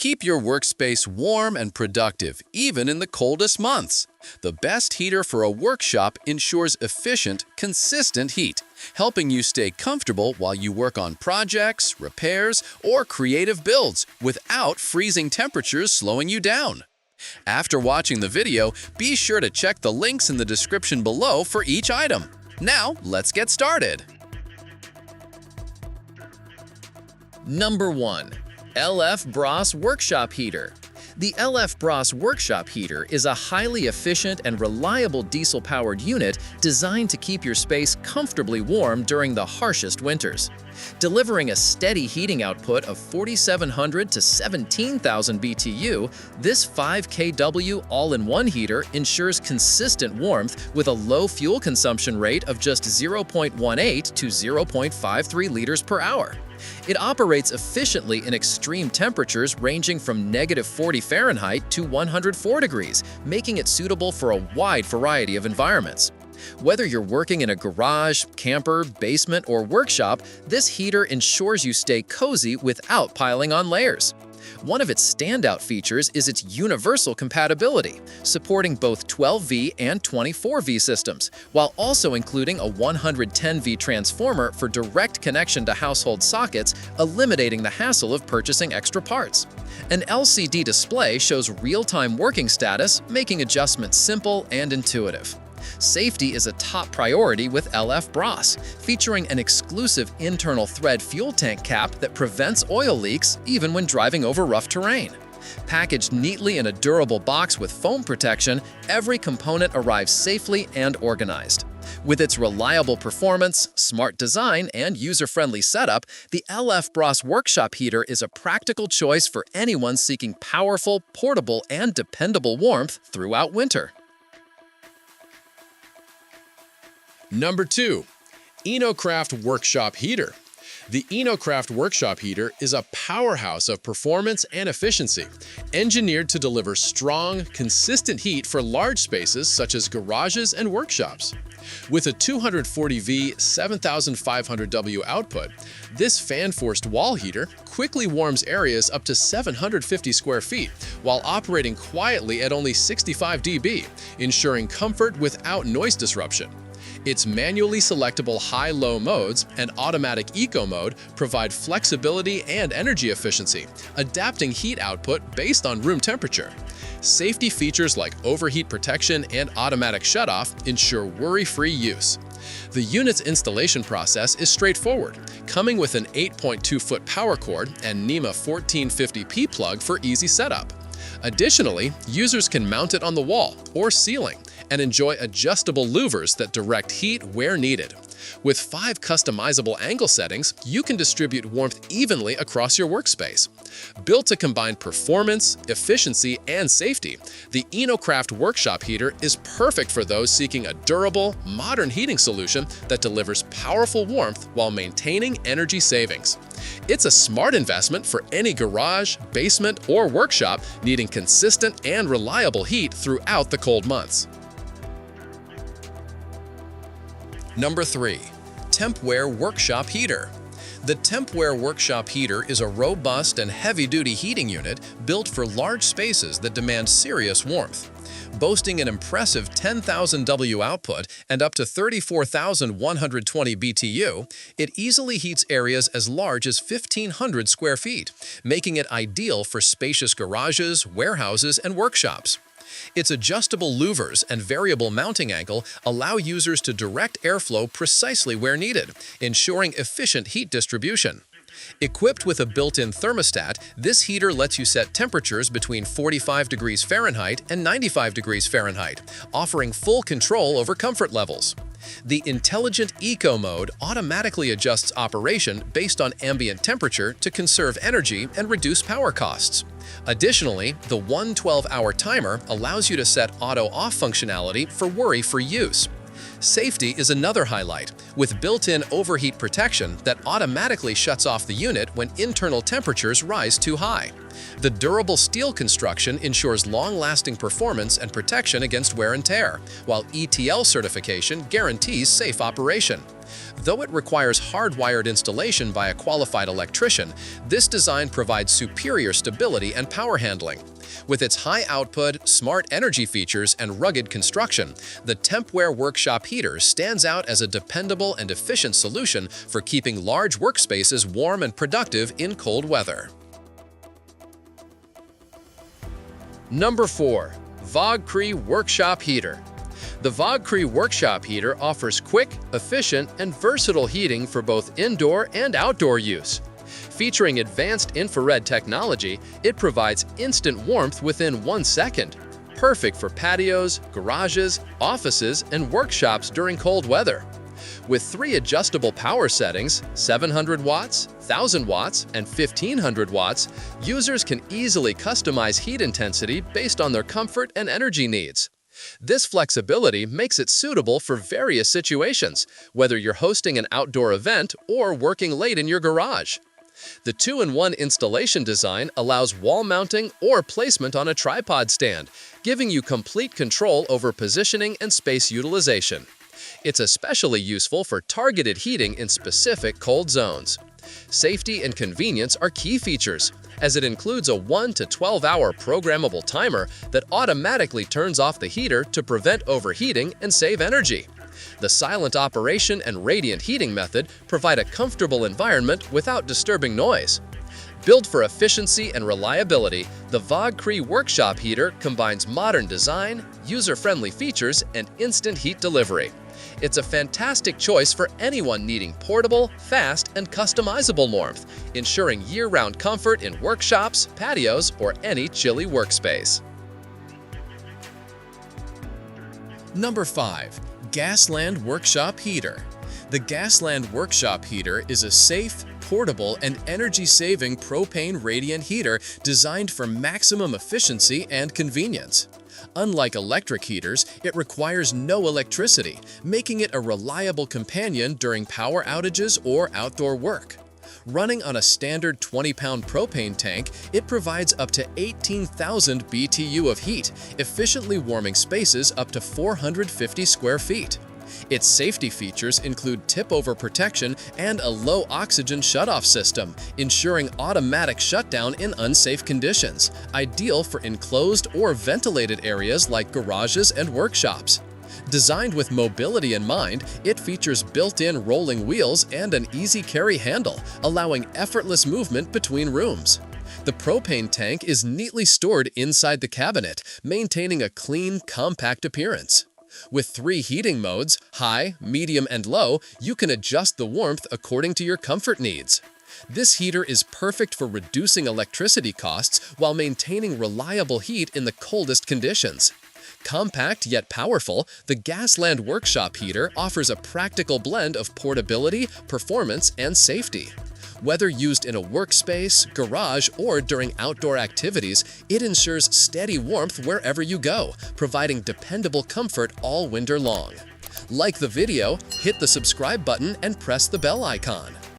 Keep your workspace warm and productive, even in the coldest months. The best heater for a workshop ensures efficient, consistent heat, helping you stay comfortable while you work on projects, repairs, or creative builds without freezing temperatures slowing you down. After watching the video, be sure to check the links in the description below for each item. Now, let's get started. Number 1. LF Bras Workshop Heater. The LF Bras Workshop Heater is a highly efficient and reliable diesel-powered unit designed to keep your space comfortably warm during the harshest winters. Delivering a steady heating output of 4,700 to 17,000 BTU, this 5 kW all-in-one heater ensures consistent warmth with a low fuel consumption rate of just 0.18 to 0.53 liters per hour. It operates efficiently in extreme temperatures ranging from -40 Fahrenheit to 104 degrees, making it suitable for a wide variety of environments. Whether you're working in a garage, camper, basement, or workshop, this heater ensures you stay cozy without piling on layers. One of its standout features is its universal compatibility, supporting both 12V and 24V systems, while also including a 110V transformer for direct connection to household sockets, eliminating the hassle of purchasing extra parts. An LCD display shows real-time working status, making adjustments simple and intuitive. Safety is a top priority with LF Bras, featuring an exclusive internal thread fuel tank cap that prevents oil leaks even when driving over rough terrain. Packaged neatly in a durable box with foam protection, every component arrives safely and organized. With its reliable performance, smart design, and user-friendly setup, the LF Bras Workshop Heater is a practical choice for anyone seeking powerful, portable, and dependable warmth throughout winter. Number 2. InoKraft Workshop Heater. The InoKraft Workshop Heater is a powerhouse of performance and efficiency, engineered to deliver strong, consistent heat for large spaces such as garages and workshops. With a 240V 7500W output, this fan-forced wall heater quickly warms areas up to 750 square feet while operating quietly at only 65 dB, ensuring comfort without noise disruption. Its manually selectable high-low modes and automatic eco mode provide flexibility and energy efficiency, adapting heat output based on room temperature. Safety features like overheat protection and automatic shutoff ensure worry-free use. The unit's installation process is straightforward, coming with an 8.2-foot power cord and NEMA 1450P plug for easy setup. Additionally, users can mount it on the wall or ceiling and enjoy adjustable louvers that direct heat where needed. With 5 customizable angle settings, you can distribute warmth evenly across your workspace. Built to combine performance, efficiency, and safety, the InoKraft Workshop Heater is perfect for those seeking a durable, modern heating solution that delivers powerful warmth while maintaining energy savings. It's a smart investment for any garage, basement, or workshop needing consistent and reliable heat throughout the cold months. Number 3. TEMPWARE Workshop Heater. The TEMPWARE Workshop Heater is a robust and heavy-duty heating unit built for large spaces that demand serious warmth. Boasting an impressive 10,000 W output and up to 34,120 BTU, it easily heats areas as large as 1,500 square feet, making it ideal for spacious garages, warehouses, and workshops. Its adjustable louvers and variable mounting angle allow users to direct airflow precisely where needed, ensuring efficient heat distribution. Equipped with a built-in thermostat, this heater lets you set temperatures between 45 degrees Fahrenheit and 95 degrees Fahrenheit, offering full control over comfort levels. The Intelligent Eco mode automatically adjusts operation based on ambient temperature to conserve energy and reduce power costs. Additionally, the 12-hour timer allows you to set auto-off functionality for worry-free use. Safety is another highlight, with built-in overheat protection that automatically shuts off the unit when internal temperatures rise too high. The durable steel construction ensures long-lasting performance and protection against wear and tear, while ETL certification guarantees safe operation. Though it requires hardwired installation by a qualified electrician, this design provides superior stability and power handling. With its high output, smart energy features, and rugged construction, the TEMPWARE workshop heater stands out as a dependable and efficient solution for keeping large workspaces warm and productive in cold weather. Number 4. VAGKRI Workshop Heater. The VAGKRI Workshop Heater offers quick, efficient, and versatile heating for both indoor and outdoor use. Featuring advanced infrared technology, it provides instant warmth within 1 second, perfect for patios, garages, offices, and workshops during cold weather. With 3 adjustable power settings, 700 watts, 1000 watts, and 1500 watts, users can easily customize heat intensity based on their comfort and energy needs. This flexibility makes it suitable for various situations, whether you're hosting an outdoor event or working late in your garage. The 2-in-1 installation design allows wall mounting or placement on a tripod stand, giving you complete control over positioning and space utilization. It's especially useful for targeted heating in specific cold zones. Safety and convenience are key features, as it includes a 1 to 12-hour programmable timer that automatically turns off the heater to prevent overheating and save energy. The silent operation and radiant heating method provide a comfortable environment without disturbing noise. Built for efficiency and reliability, the VAGKRI Workshop Heater combines modern design, user-friendly features, and instant heat delivery. It's a fantastic choice for anyone needing portable, fast, and customizable warmth, ensuring year-round comfort in workshops, patios, or any chilly workspace. Number 5. Gasland Workshop Heater. The Gasland Workshop Heater is a safe, portable, and energy-saving propane radiant heater designed for maximum efficiency and convenience. Unlike electric heaters, it requires no electricity, making it a reliable companion during power outages or outdoor work. Running on a standard 20-pound propane tank, it provides up to 18,000 BTU of heat, efficiently warming spaces up to 450 square feet. Its safety features include tip-over protection and a low-oxygen shutoff system, ensuring automatic shutdown in unsafe conditions, ideal for enclosed or ventilated areas like garages and workshops. Designed with mobility in mind, it features built-in rolling wheels and an easy-carry handle, allowing effortless movement between rooms. The propane tank is neatly stored inside the cabinet, maintaining a clean, compact appearance. With 3 heating modes, high, medium, and low, you can adjust the warmth according to your comfort needs. This heater is perfect for reducing electricity costs while maintaining reliable heat in the coldest conditions. Compact yet powerful, the Gasland Workshop Heater offers a practical blend of portability, performance, and safety. Whether used in a workspace, garage, or during outdoor activities, it ensures steady warmth wherever you go, providing dependable comfort all winter long. Like the video, hit the subscribe button, and press the bell icon.